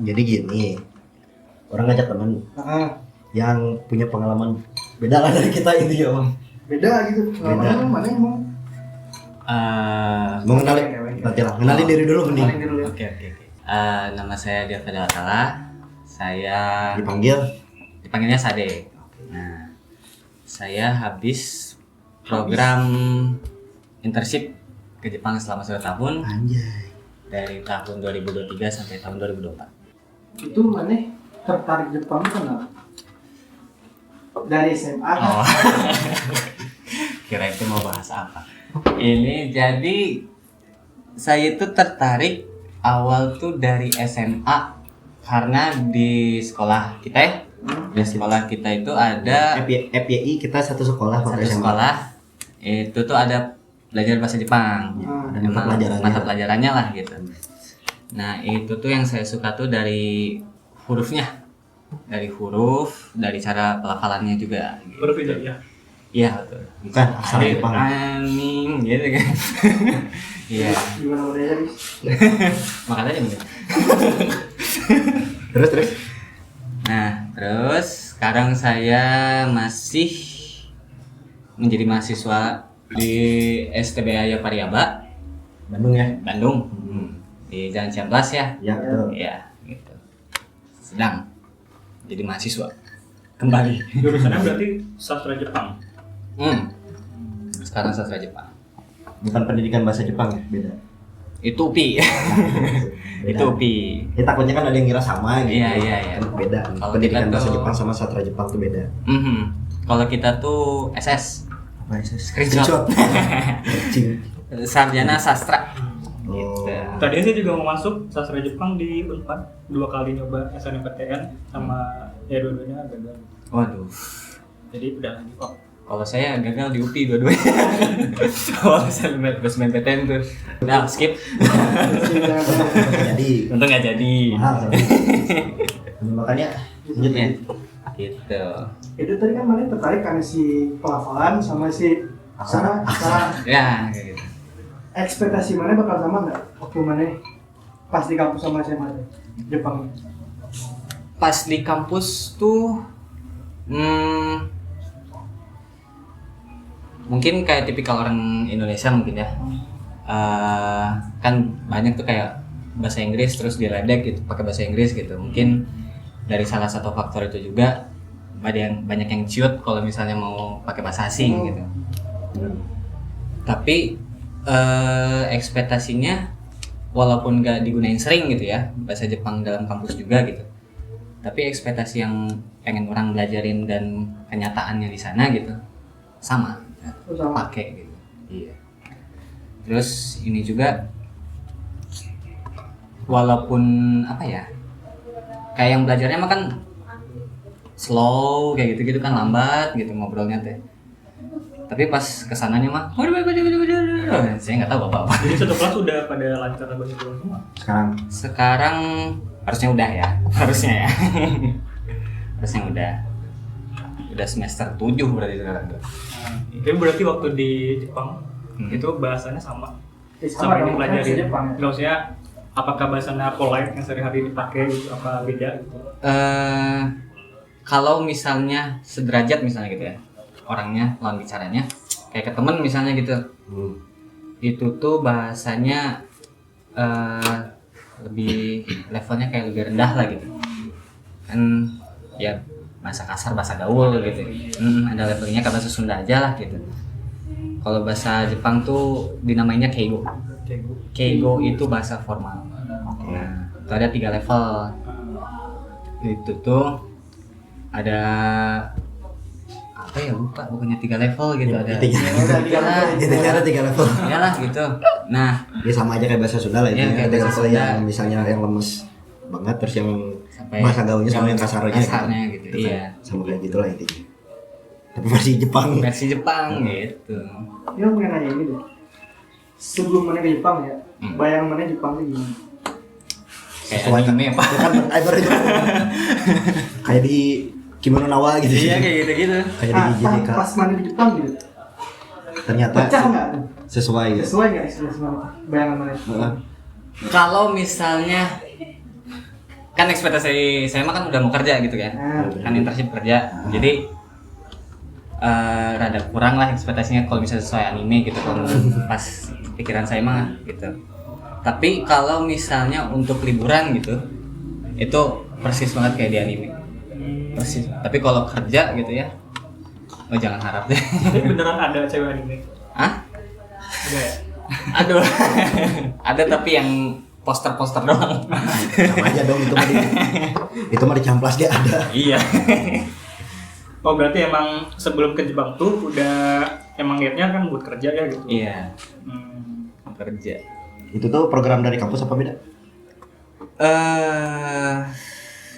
Jadi gini, orang ngajak teman yang punya pengalaman beda lah dari kita itu ya bang. Beda gitu. Beda. Mana emang? Mau kenalin, nanti lah. Kenalin diri dulu mending. Kenalin dulu ya. Oke. Nama saya Dia Fadala. Saya dipanggilnya Sade. Nah, saya habis program internship ke Jepang selama 1 tahun Anjay. dari tahun 2023 sampai tahun 2024. Itu mana tertarik Jepang kenapa? Dari SMA kan? Oh. Kira itu mau bahas apa? Ini jadi saya itu tertarik awal tuh dari SMA karena di sekolah kita ya. Di sekolah kita itu ada FYI kita satu sekolah satu waktu SMA. sekolah itu tuh ada belajar bahasa Jepang. ada Emang pelajarannya. mata pelajarannya lah gitu. Nah itu tuh yang saya suka tuh dari hurufnya, dari huruf, dari cara pelafalannya juga. Gitu. Huruf ya. Iya betul. Bukan asal Jepang. Aning gitu kan. Iya. Gimana modalnya bis? Makan aja mending. Terus. Nah, terus sekarang saya masih menjadi mahasiswa di STBAya Pariaba, Bandung ya. Bandung. Di Jalan Ciamplas ya. Ya betul. Iya, gitu. Sedang jadi mahasiswa kembali. Jurusannya berarti sastra Jepang. Sekarang sastra Jepang. Bukan pendidikan bahasa Jepang ya, beda. Itu UPI. Beda. Itu UPI. Ya takutnya kan ada yang ngira sama gitu. Iya. Kan beda. Kalau Pendidikan kita bahasa tuh- Jepang sama sastra Jepang tuh beda. Kalau kita tuh SS, Apa sih? Screenshot. Anjing. Sarjana sastra. Oh. Gitu. Tadinya saya juga mau masuk sastra Jepang di Unpad, 2 kali nyoba SNMPTN sama ya dua-duanya gagal. Waduh. Jadi udah lagi kok. Kalau saya gagal di UPI dua-duanya. Kalau saya terus main PTN tuh. Udah skip. Jadi Untung nggak jadi. mahal. Makanya lanjut Ya. ya. Gitu. Itu tadi kan mana tertarik karena si pelafalan sama si Aksara. Ya, kayak gitu. ekspektasi mana bakal sama nggak waktu mana pas di kampus sama SMA teh? Jepang. Pas di kampus tuh mungkin kayak tipikal orang Indonesia mungkin ya. Kan banyak tuh kayak bahasa Inggris terus diledek gitu pakai bahasa Inggris gitu. Mungkin dari salah satu faktor itu juga banyak yang ciut kalau misalnya mau pakai bahasa asing gitu. Tapi ekspektasinya walaupun nggak digunain sering gitu ya bahasa Jepang dalam kampus juga gitu. Tapi ekspektasi yang pengen orang belajarin dan kenyataannya di sana gitu sama Sama. pakai gitu. Iya. Terus ini juga walaupun apa ya kayak yang belajarnya mah kan slow kayak gitu kan lambat gitu ngobrolnya teh. Tapi pas kesananya mah saya nggak tahu apa-apa. Jadi satu kelas udah pada lancar bahasa Jepang semua. Sekarang harusnya udah ya. Harusnya udah semester 7 berarti sekarang tuh. Tapi berarti waktu di Jepang itu bahasanya sama. Sama yang dong, dipelajari. kan, Jepang ya. Nggak usah apakah bahasanya polite yang sehari-hari dipakai gitu apa beda gitu. Kalau misalnya sederajat misalnya gitu ya orangnya lawan bicaranya kayak ke temen misalnya gitu itu tuh bahasanya lebih levelnya kayak lebih rendah lah gitu kan ya bahasa kasar bahasa gaul gitu ada levelnya ke bahasa Sunda aja lah gitu. Kalau bahasa Jepang tuh dinamainnya keigo. Keigo itu bahasa formal. Nah, itu ada 3 level. Itu tuh ada apa ya lupa pokoknya 3 level gitu ada. Ada 3 level. Iyalah gitu. Nah, Ya sama aja kayak bahasa Sunda lah itu. Iya, kayak Ada bahasa level Sunda. yang misalnya yang lemes banget terus yang sampai bahasa gaulnya sama yang kasarnya gitu. Itu kan Iya. sama kayak gitulah intinya. Tapi versi Jepang. Versi Jepang gitu. Dia pengen nanya ini deh. Sebelum mana ke Jepang ya, bayang mana Jepang tuh gimana? Kayak Sesuai anime apa? kan itu kayak di Kimono Nawa gitu. Iya kayak gitu-gitu. Kayak di JJK. Pas mana di Jepang gitu, Ternyata pecah nggak? sesuai ya. Sesuai nggak ekspektasi mana? Bayangan mana? Kalau misalnya kan ekspektasi saya mah kan udah mau kerja gitu kan. Kan internship kerja. Jadi rada kurang lah ekspektasinya kalau misalnya sesuai anime gitu kalau pas pikiran saya mah gitu. Tapi kalau misalnya untuk liburan gitu, itu persis banget kayak di anime. Persis. Tapi kalau kerja gitu ya, oh jangan harap deh. Tapi beneran ada cewek anime? Hah? Enggak ya? Aduh. Ada tapi yang poster-poster doang. Sama aja dong itu mah dicamplas dia ada. Iya. Oh berarti emang sebelum ke Jepang tuh udah emang niatnya kan buat kerja ya gitu? Iya, Hmm. kerja. Itu tuh program dari kampus apa beda?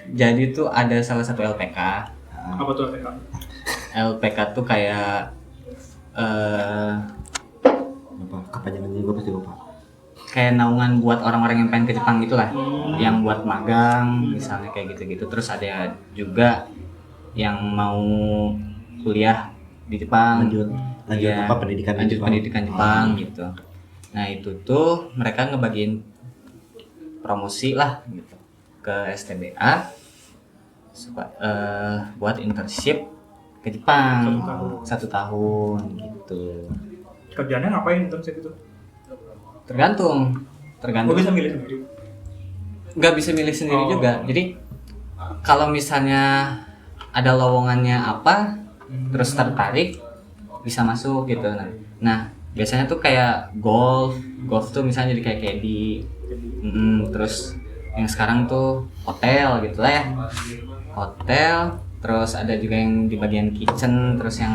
Jadi tuh ada salah satu LPK. Apa tuh LPK? LPK tuh kayak Apa? Kepanjangannya gue pasti lupa. kayak naungan buat orang-orang yang pengen ke Jepang gitulah, yang buat magang misalnya kayak gitu-gitu. Terus ada juga yang mau kuliah di Jepang, Lanjut Iya, apa pendidikan di lanjut Jepang? pendidikan Jepang gitu. Nah itu tuh mereka ngebagiin promosi lah gitu ke STBA buat internship ke Jepang 1 tahun gitu. Kerjanya ngapain internship itu? Tergantung Gue bisa milih sendiri. nggak bisa milih sendiri Oh. juga. Jadi kalau misalnya ada lowongannya apa terus tertarik bisa masuk gitu. Nah biasanya tuh kayak golf tuh misalnya jadi kayak caddy. Terus yang sekarang tuh hotel gitu lah ya, hotel. Terus ada juga yang di bagian kitchen, terus yang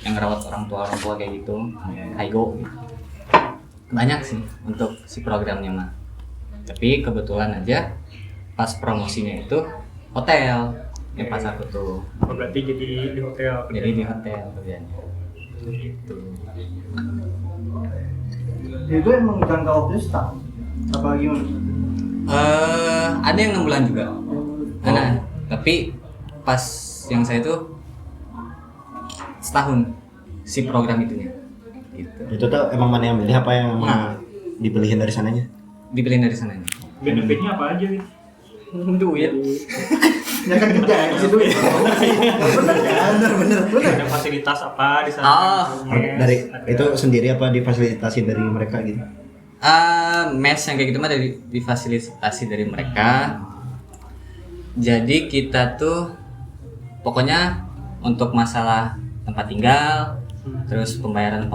ngerawat orang tua kayak gitu, kaigo gitu. Banyak sih untuk si programnya mah. Tapi kebetulan aja pas promosinya itu hotel yang pas aku tuh. Oh, berarti jadi di hotel. Jadi di hotel kerjanya. Gitu. Itu emang jangka waktu setahun apa gimana? Ada yang 6 bulan juga. Ada. Tapi pas yang saya tuh setahun si program itunya. Gitu. Itu tuh emang mana yang milih apa yang dipilihin dari sananya? Dipilih dari sananya. Benefitnya apa aja nih? Duit. Ya kan kerja ya kasih duit. Bener. Ada fasilitas apa di sana? Oh, Dari itu sendiri apa difasilitasi dari mereka gitu? Mes yang kayak gitu mah difasilitasi dari mereka. Jadi kita tuh pokoknya untuk masalah tempat tinggal, terus pembayaran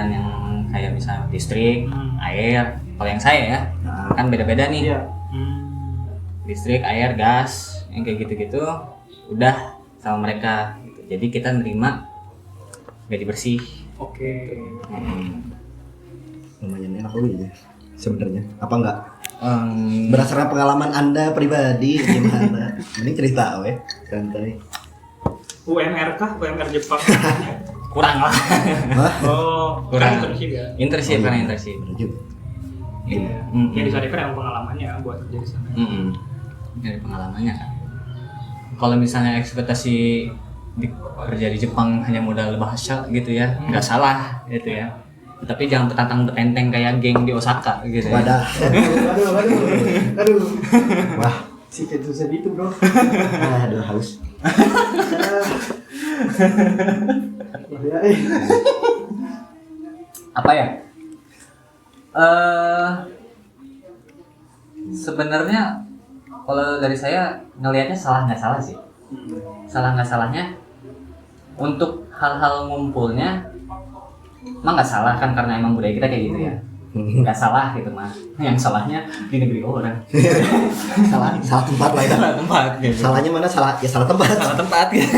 yang kayak misalnya listrik, air. Kalau yang saya ya, kan beda-beda nih. Iya. Listrik, air, gas, yang kayak gitu-gitu udah sama mereka gitu. Jadi kita nerima gaji bersih. Oke. Lumayan enak loh ya sebenarnya. Apa enggak? Em, Berdasarkan pengalaman Anda pribadi gimana? Mending cerita weh, santai. UMR kah? UMR Jepang? kurang lah. Hah? Oh, Kurang. kan internship ya? Internship Oh, iya. karena internship. Bener juga. Iya. Ya disana kan emang pengalamannya buat kerja di sana. Dari pengalamannya kan. Kalau misalnya ekspektasi kerja di Jepang hanya modal bahasa gitu ya, nggak salah gitu ya. Tapi jangan petantang enteng kayak geng di Osaka gitu ya. Wadah. Aduh. Wah, Si itu sedih tuh bro. aduh haus. Ya, Apa ya? Sebenarnya kalau dari saya ngelihatnya salah nggak salah sih. Salah nggak salahnya untuk hal-hal ngumpulnya emang nggak salah kan karena emang budaya kita kayak gitu ya. Nggak salah gitu mah. Yang salahnya di negeri orang. salah tempat lah itu. Salah tempat gitu. Salahnya mana? Salah tempat. Salah tempat gitu.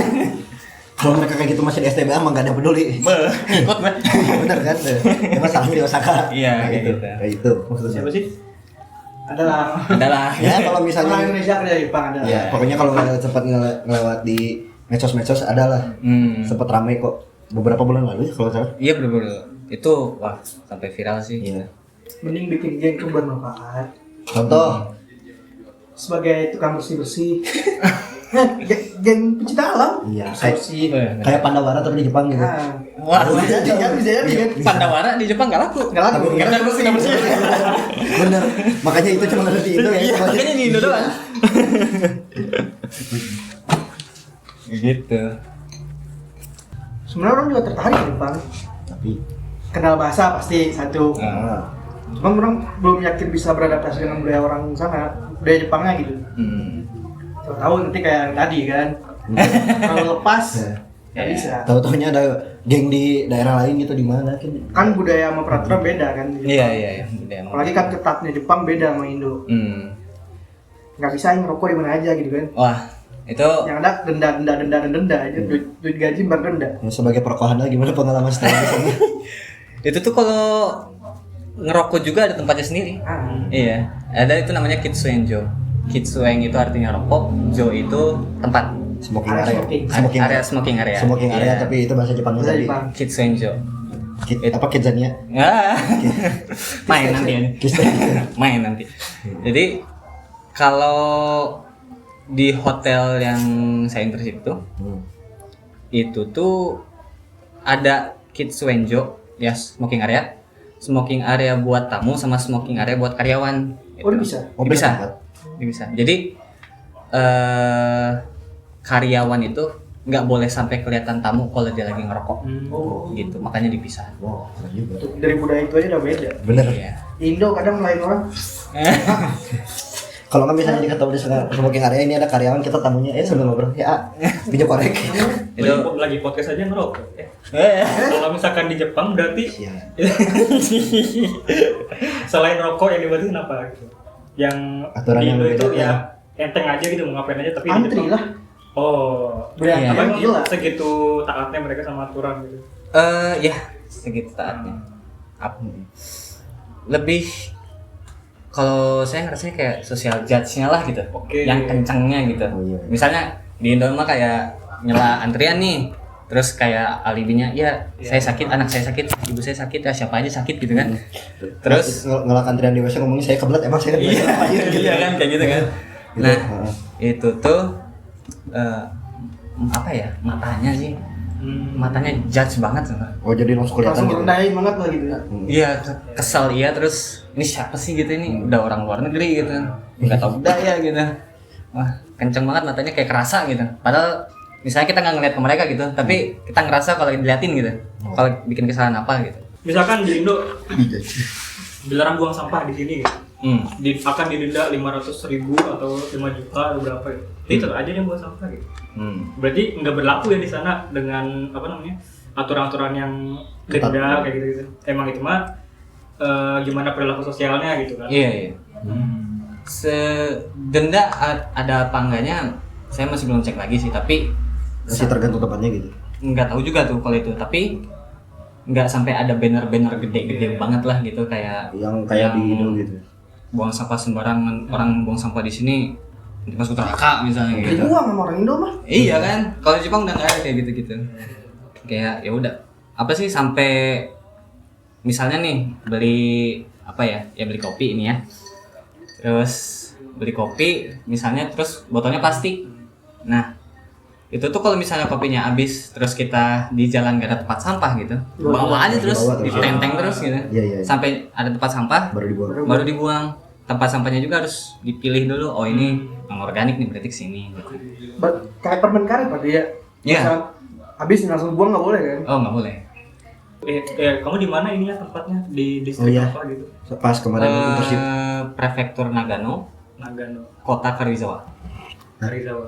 Kalau mereka kayak gitu masih di STBA mah nggak ada yang peduli. Ikut banget. Bener kan? Ya salahnya di Osaka. Iya, Kayak kayak gitu. gitu. Kayak itu maksudnya. Siapa sih? adalah Adalah. Ya kalau orang misalnya Indonesia kerja di Jepang ada. ya pokoknya kalau sempat ngelewat di medsos adalah sempat ramai kok beberapa bulan lalu ya kalau salah. Iya bener-bener. Itu wah sampai viral sih. Iya. Mending bikin geng yang bermanfaat. Contoh, Sebagai tukang bersih-bersih. Geng pencinta alam. iya kayak Bersih. kayak Pandawara tapi di Jepang gitu. Nah, Wah, bisa jadi kan. Pandawara di Jepang nggak laku. Nggak laku. Karena bersih. Bener. Makanya itu cuma ada di Indo ya. Iya, makanya di Indo doang. Gitu. Sebenarnya orang juga tertarik di Jepang. Tapi Kenal bahasa pasti satu. ah, Cuma orang belum yakin bisa beradaptasi dengan budaya orang sana, budaya Jepangnya gitu. Siapa tahu nanti kayak yang tadi kan. Kalau lepas nggak bisa. tahu-taunya ada geng di daerah lain gitu di mana kan. Kan budaya sama peraturan beda kan. di Jepang. Iya. Udah, emang. Apalagi kan ketatnya Jepang beda sama Indo. Nggak bisa ngerokok di mana aja gitu kan. Wah, itu Yang ada denda aja. Duit gaji berdenda. Ya, sebagai perkohana gimana pengalaman setelah di sana? itu tuh kalau ngerokok juga ada tempatnya sendiri. Iya, ada itu namanya Kitsuenjo. Kitsueng itu artinya rokok, jo itu tempat. Smoking Area area. smoking. Area smoking area. Smoking area Iya. tapi itu bahasa Jepangnya Bahasa tadi. Jepang. Kitsuenjo. Apa Kidzania? Ah. Main nanti ya. Main nanti. Jadi kalau di hotel yang saya internship itu tuh ada Kitsuenjo ya, smoking area buat tamu sama smoking area buat karyawan. Oh, dia bisa? Oh, Bisa. tempat. Dia bisa. Jadi karyawan itu nggak boleh sampai kelihatan tamu kalau dia lagi ngerokok. Oh. Gitu, makanya dipisah. Wow, keren juga. Dari budaya itu aja udah beda. Bener. Iya. Indo kadang lain orang. Kalau nggak misalnya diketahui di smoking area ini ada karyawan kita tamunya sambil ngobrol ya pinjam korek. Itu lagi podcast aja ngerokok. Kalau misalkan di Jepang berarti Iya. selain rokok yang dibatasi apa gitu? Yang Aturan di yang Indo itu beda, ya enteng aja gitu mau ngapain aja, tapi di Antri Jepang lah. oh Berarti Iya. apa emang gila. segitu taatnya mereka sama aturan gitu. ya segitu taatnya. Lebih kalau saya ngerasanya kayak social judge-nya lah gitu. Oke. Yang kencangnya gitu. Oh, iya. Misalnya di Indo mah kayak nyela antrian nih. Terus kayak alibinya, ya saya sakit, anak saya sakit, ibu saya sakit, ya siapa aja sakit gitu kan. Terus ngelak antrian di WC ngomongin saya kebelet emang saya kebelet apa aja gitu. iya kan kayak gitu kan. Gitu. Nah, Heeh. itu tuh apa ya? Matanya sih. Matanya judge banget sama. Oh jadi langsung kelihatan Langsung gitu. rendahin banget lah gitu. Iya, kesel iya, terus ini siapa sih gitu, ini udah orang luar negeri gitu. Enggak tahu budaya gitu. Wah, kenceng banget matanya kayak kerasa gitu. Padahal misalnya kita nggak ngeliat ke mereka gitu, tapi kita ngerasa kalau diliatin gitu. Kalau bikin kesalahan apa gitu. Misalkan di Indo dilarang buang sampah di sini gitu. Akan didenda 500.000 atau 5 juta atau berapa gitu. Itu aja yang buang sampah gitu. Berarti nggak berlaku ya di sana dengan apa namanya aturan-aturan yang denda kayak gitu. Emang itu mah gimana perilaku sosialnya gitu kan? Iya. Denda ada apa enggaknya saya masih belum cek lagi sih, tapi Masih tergantung tempatnya gitu. nggak tahu juga tuh kalau itu, tapi nggak sampai ada banner-banner gede-gede banget lah gitu kayak Yang kayak di Indo gitu. buang sampah sembarangan, orang buang sampah di sini nanti masuk neraka misalnya gitu. Dibuang sama orang Indo mah. Iya kan, kalau di Jepang udah nggak ada kayak gitu-gitu. Kayak ya udah, apa sih sampai misalnya nih beli apa ya beli kopi ini ya, terus beli kopi misalnya terus botolnya plastik. Nah itu tuh kalau misalnya kopinya habis terus kita di jalan gak ada tempat sampah gitu, bawa aja terus Dibawa terus. ditenteng terus gitu, Iya. sampai ada tempat sampah Baru dibuang. baru dibuang. Tempat sampahnya juga harus dipilih dulu, oh ini yang organik nih berarti kesini gitu. Kayak permen karet Pak ya. Iya. Misal habis langsung buang nggak boleh kan? Oh nggak boleh. Kamu di mana ini ya tempatnya, di distrik Oh, iya. apa gitu? Pas kemarin internship. Prefektur Nagano, Nagano, kota Karuizawa. Karizawa.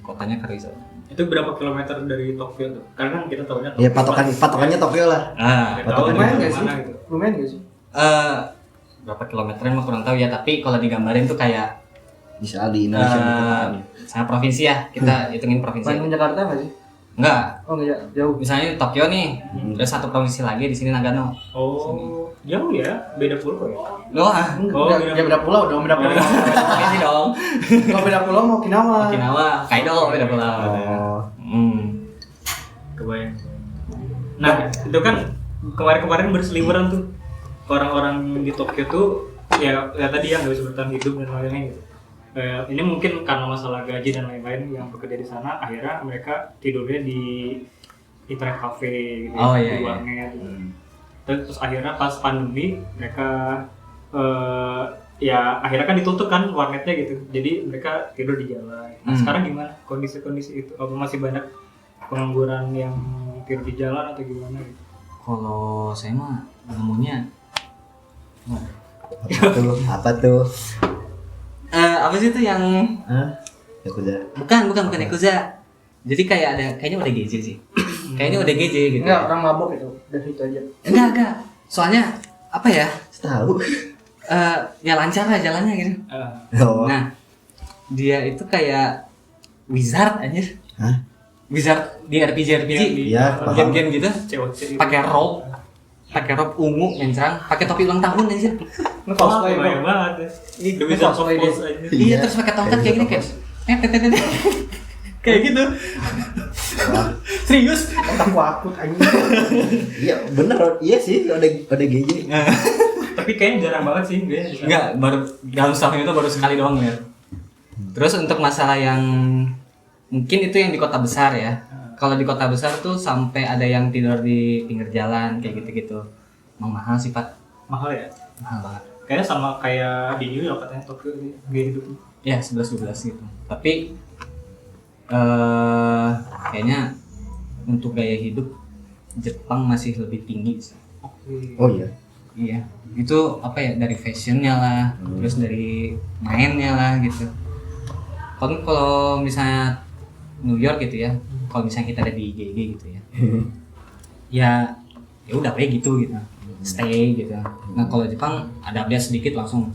Kotanya Karuizawa. Itu berapa kilometer dari Tokyo tuh? Karena kan kita tahunya Ya patokannya Tokyo lah. Nggak tahu Lumayan di nggak sih? mana gitu. Lumayan nggak sih? Berapa kilometeran mah kurang tahu ya, tapi kalau digambarin tuh kayak Bisa di Indonesia gitu kan. sama provinsi ya, kita hitungin provinsi. Bandung Jakarta nggak sih? Enggak, Oh nggak jauh. misalnya Tokyo nih, terus satu provinsi lagi di sini Nagano. Oh, jauh ya? Beda pulau ya? Loh, Oh, Ya beda pulau dong, beda pulau. provinsi dong. Kalau beda pulau mau Okinawa. Okinawa, Kaido beda pulau. Oh. Kebayang. Nah, itu kan kemarin-kemarin berseliweran tuh orang-orang di Tokyo tuh ya tadi yang nggak bisa bertahan hidup dan lain-lain gitu. Ini mungkin karena masalah gaji dan lain-lain yang bekerja di sana, akhirnya mereka tidurnya di internet cafe gitu, Oh, iya, di iya. warnet gitu. Terus akhirnya pas pandemi mereka ya akhirnya kan ditutup kan warnetnya gitu. Jadi mereka tidur di jalan. Nah, sekarang gimana kondisi itu? Apa masih banyak pengangguran yang tidur di jalan atau gimana gitu? Kalau saya mah nemunya Apa tuh? apa sih itu yang Hah? Yakuza. bukan Yakuza. Jadi kayaknya udah GJ sih. Kayaknya udah GJ gitu. Enggak, orang mabok itu. Dari situ aja. Enggak. Soalnya apa ya? Tahu. Ya lancar lah jalannya gitu. Oh. Nah, dia itu kayak wizard anjir. Hah? Wizard di RPG Iya, paham. game-game gitu. COC itu. Pakai robe ungu mencrang, pakai topi ulang tahun anjir. Nge-cosplay Lumayan bro. banget. Ih, The Wizard of cosplay dia. Oz aja. Iya, terus pakai tongkat kayak gini kayak kayak gitu. Serius? Otakku akut anjing. Iya, bener. Iya sih, ada GJ. Tapi kayaknya jarang banget sih dia. Enggak, baru dalam setahun itu baru sekali doang ya. Terus untuk masalah yang mungkin itu yang di kota besar ya. Kalau di kota besar tuh sampai ada yang tidur di pinggir jalan kayak gitu-gitu. Emang mahal sih, Pak. Mahal ya. Mahal banget. Kayaknya sama kayak di New York katanya Tokyo gaya hidup. Ya, 11-12 gitu. Tapi kayaknya untuk gaya hidup Jepang masih lebih tinggi sih. Oh iya. Iya. Itu apa ya, dari fashionnya lah, terus dari mainnya lah gitu. Kalau misalnya New York gitu ya, kalau misalnya kita ada di GG gitu ya, ya udah kayak gitu, stay gitu. Nah kalau Jepang ada update sedikit langsung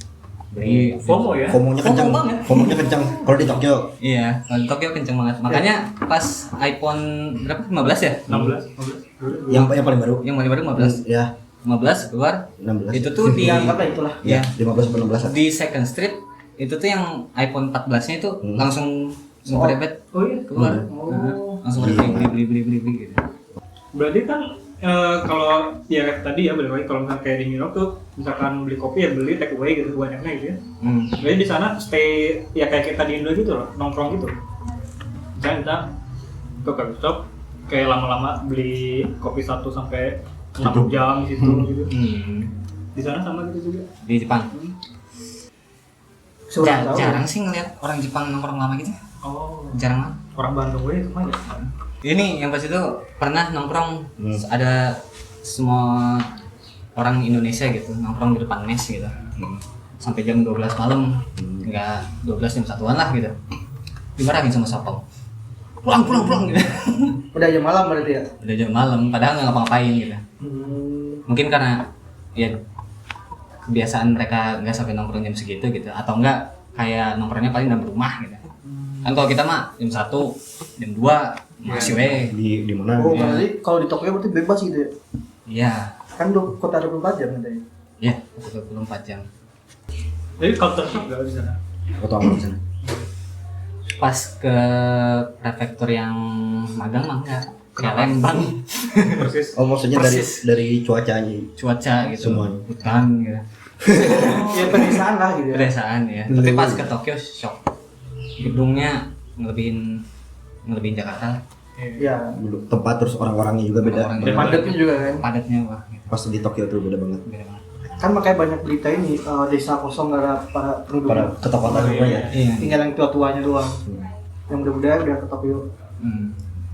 beli. FOMO ya. Fomonya kencang. FOMO banget. Fomonya kencang. Kalau di Tokyo. Iya, kalau di Tokyo kenceng banget. Makanya pas iPhone berapa? 15 ya? 16. Yang paling baru. Yang paling baru 15. Ya, 15 keluar. 16. Itu tuh di Ya, apa itulah. Ya, 15 sampai 16. di Second Street itu tuh yang iPhone 14-nya itu langsung ngerebet Oh iya. keluar. Oh. Langsung beli gitu. Berarti kan kalau ya tadi ya balik lagi kalau misalnya kayak di New York tuh misalkan beli kopi ya beli take away gitu banyaknya gitu ya. Berarti di sana stay ya kayak kita di Indo gitu loh, nongkrong gitu. Misalnya kita ke coffee shop kayak lama-lama beli kopi 1 sampai 6 jam di situ gitu. Di sana sama gitu juga. Di Jepang. Jarang sih ngeliat orang Jepang nongkrong lama gitu. Oh, Jarang banget. orang Bandung gue itu mah ya. Ini yang pas itu pernah nongkrong ada semua orang Indonesia gitu nongkrong di depan mes gitu sampai jam 12 malam, enggak 12 jam 1-an lah gitu, dimarahin sama satpam, pulang gitu. Udah jam malam berarti ya. Udah jam malam padahal nggak ngapa-ngapain gitu. Mungkin karena ya kebiasaan mereka nggak sampai nongkrong jam segitu gitu, atau enggak kayak nongkrongnya paling dalam rumah gitu. Kan kalau kita mah jam 1, jam 2 masih weh. Di mana? Oh, berarti kalau di Tokyo berarti bebas gitu ya. Iya. Kan kota 24 jam katanya. Iya, 24 jam. Jadi culture shock gak di sana? Foto apa di sana? Pas ke prefektur yang magang mah enggak. Kayak Lembang. Persis. Oh, maksudnya Persis. dari cuacanya. Cuaca gitu. Semuanya. Hutan gitu. Ya pedesaan lah gitu ya. Pedesaan ya. Tapi pas ke Tokyo shock. Gedungnya ngelebihin Jakarta. Ya. Tempat terus orang-orangnya juga beda. Orang-orang Dan padatnya juga kan. Padatnya wah. Gitu. Pas di Tokyo tuh beda banget. Beda banget. Kan makanya banyak berita ini desa kosong gak ada para penduduk. Pada kota-kota semua ya. Iya. Tinggal yang tua-tuanya doang. Yang muda-muda udah ke Tokyo.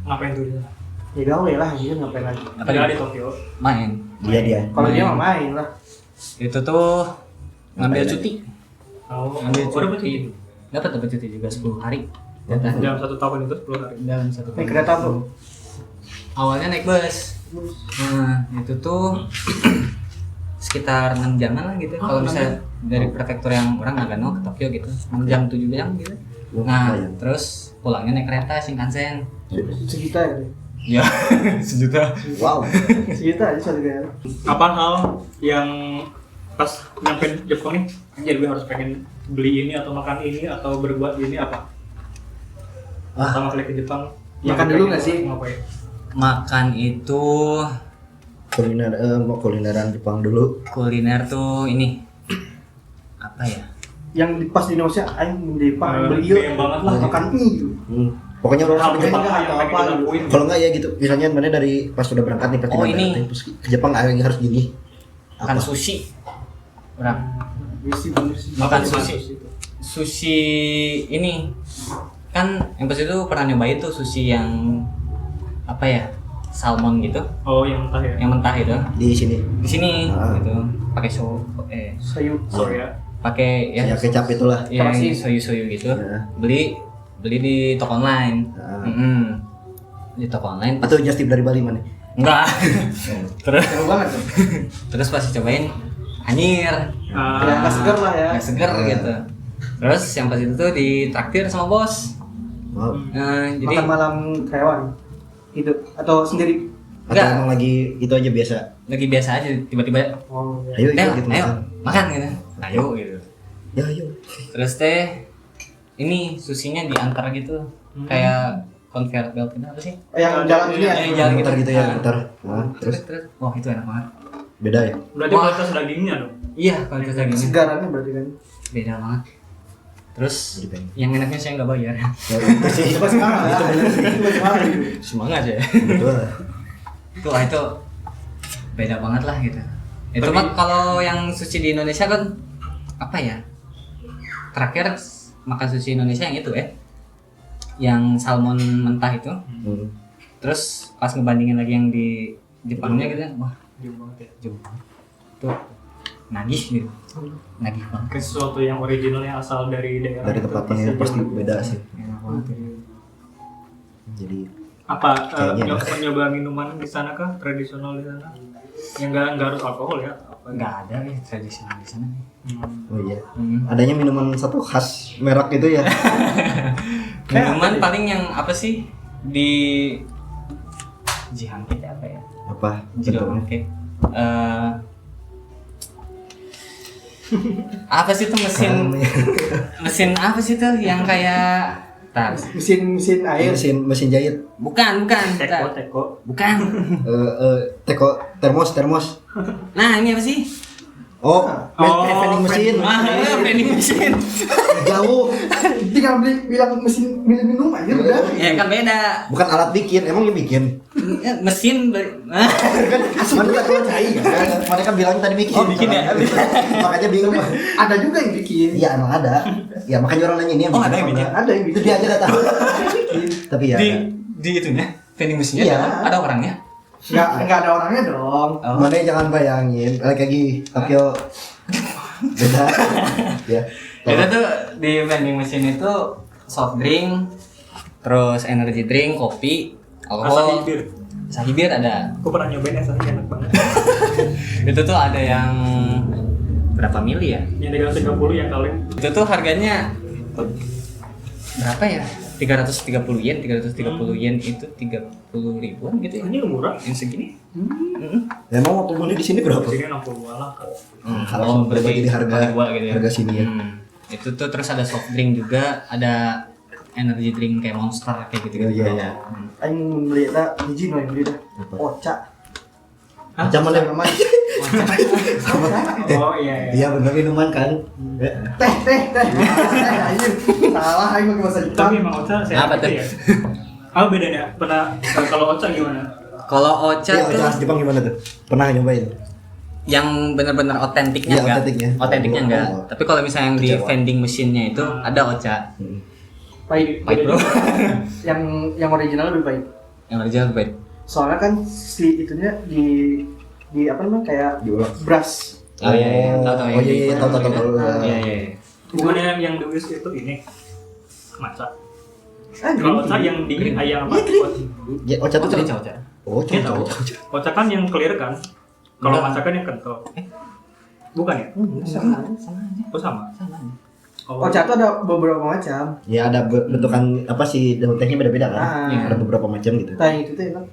Ngapain tuh di sana? Ya gawe lah, gitu ngapain lagi. Apa Dia dia? di Tokyo. Main. Dia. Kalau dia mah main lah. Itu tuh ngambil Ngapain cuti. Oh, Ngambil udah cuti. Dapat cuti juga 10 hari. Jatah. dalam 1 tahun itu 10 hari. Dalam 1 Naik kereta bro. Awalnya naik bus. Nah, itu tuh sekitar 6 jaman lah gitu. Kalau misalnya dari prefektur yang orang Nagano ke Tokyo gitu, 6 jam 7 jam gitu. Nah, terus pulangnya naik kereta Shinkansen. Sejuta ya. Ya, sejuta. Wow. Sejuta aja satu kali. Apa hal yang pas nyampe Jepang nih, jadi gue harus pengen beli ini atau makan ini atau berbuat ini apa? Pertama kali ke Jepang. Makan dulu nggak sih? Ngapain? Makan itu Kulineran Jepang dulu. kuliner tuh ini apa ya? Yang pas di Indonesia, aing di Jepang beli yuk. Pengen banget lah. Makan mie gitu. Pokoknya orang Hal sampai Jepang Jepang atau yang apa pengen gitu. dilakuin. kalau enggak ya gitu, misalnya mana dari pas udah berangkat nih, pas Oh, kita ini. berangkat, terus ke Jepang harus gini. Makan sushi. Orang Makan sushi ini kan yang pas itu pernah nyobain tuh sushi yang apa ya, salmon gitu, Oh, yang mentah ya. yang mentah itu Di sini. di sini Ah. gitu, pakai Sayur. Korea. pakai ya Ya kecap itulah. yang Terasi. soyu gitu. Ya. beli di toko online. Ah. Di toko online Atau just tip dari Bali mana? enggak. terus Jauh banget tuh. terus pas cobain anjir, Ya, nggak segar lah ya. nggak seger gitu. Terus yang pas itu tuh ditraktir sama bos. Wow. Jadi Makan malam karyawan. Gitu atau sendiri? Atau Enggak. emang lagi itu aja biasa? lagi biasa aja, tiba-tiba Oh, ya. Ayo ikut gitu ayo makan. makan gitu, ayo gitu. Ya ayo. Terus ini susinya diantar gitu, kayak conveyor belt gitu apa sih? Yang jalan ini ya. Yang jalan Muter gitu ya, Nah, muter. Nah, terus terus wah itu enak banget. beda ya? Berarti Wah. kualitas dagingnya dong. Iya kualitas dagingnya Segarannya berarti kan. beda banget. Terus Jadi pengen. yang enaknya saya nggak bayar. Ya itu sih. Coba sekarang ya. Coba sekarang gitu. Semangat ya. Betul. Itu beda banget lah gitu. Itu Tapi- mah kalau yang sushi di Indonesia kan apa ya? Terakhir makan sushi Indonesia yang itu yang salmon mentah itu. Hmm. Terus pas ngebandingin lagi yang di Jepangnya gitu kan, wah Jauh banget ya. jauh banget. Tuh nagih gitu. Nagih banget. Kayak sesuatu yang original yang asal dari daerah. Dari itu tempatnya bisa pasti jadi- beda sih. Enak banget. Jadi Apa Kayaknya mencoba minuman di sana kah tradisional di sana? Yang nggak harus alkohol ya? Apa? Enggak ada nih tradisional di sana nih. oh iya. Hmm. Adanya minuman satu khas merek itu ya. Minuman paling yang apa sih di Jihangke apa ya? Apa? Bentuknya? Jihangke. Apa sih tuh mesin apa sih tuh yang kayak Mesin air. Mesin jahit. bukan Teko. bukan. Teko termos. Nah ini apa sih? Oh, Oh, vending mesin. Vending mesin. Jauh. Tinggal bilang mesin minum aja udah. Ya kan beda. Bukan alat bikin, emang yang bikin. Mesin Kan mana tak tahu cai kan. Mereka bilang tadi bikin. Oh, bikin ya? Makanya bingung. Ada juga yang bikin. Iya, emang ada. Ya makanya orang nanya ini yang Oh, bikin ada yang apa bikin? enggak. Ada yang Itu bikin. dia aja enggak tahu. Tapi ya. di itunya vending mesinnya Iya. ada orangnya. Nggak ada orangnya dong. Oh. Mana jangan bayangin, lagi Tokyo beda. Ya. Itu tuh di vending mesin itu soft drink, terus energy drink, kopi, alkohol, Asahi bir. bir ada. Aku pernah nyobain Asahi enak banget. Itu tuh ada yang berapa mili ya? Yang 330 yang kalian. Itu tuh harganya berapa ya? 330 yen itu 30 ribuan gitu ya. Ini murah. Yang segini? Emang waktu beli di sini berapa? Di sini 60 lah kan. Langsung berbagi di harga dua gitu ya. harga sini ya. Itu tuh terus ada soft drink juga, ada energy drink kayak Monster kayak gitu. Oh, iya, iya. Aing beli eta hiji no yang beli dah. Ocha. Macam mana namanya? Sama. Oh iya. Iya benar minuman kan. Teh. Anjir. Salah aing pakai bahasa Jepang. Tapi emang Ocha sehat Apa gitu tuh? ya. Apa bedanya? Kalau Ocha gimana? Kalau Ocha Iya, tuh khas Jepang gimana tuh? Pernah nyobain? yang benar-benar otentiknya Iya, enggak? otentiknya. Otentiknya enggak. Oh. Tapi kalau misalnya yang di Kecewa. vending mesinnya itu ada Ocha. Pahit. Pahit bro. Yang original lebih pahit. Yang original baik. Soalnya kan si itunya di apa namanya kayak Diulek. brush. Oh iya, tahu Oh iya, tahu. Iya. Bukannya yang Dewis itu ini maca. Ah, Kalau Ocha green tea. yang dingin ayam apa? Ya, Ocha tuh Ocha. Oh, Iya tahu. Ocha kan yang clear kan? Kalau Enggak. maca kan yang kental. Bukan ya? Sama. Oh sama. Oh. Ocha tuh ada beberapa macam. Ya ada bentukan apa sih daun tehnya beda-beda kan? Ah. Iya. Ada beberapa macam gitu. Nah, yang itu tuh enak.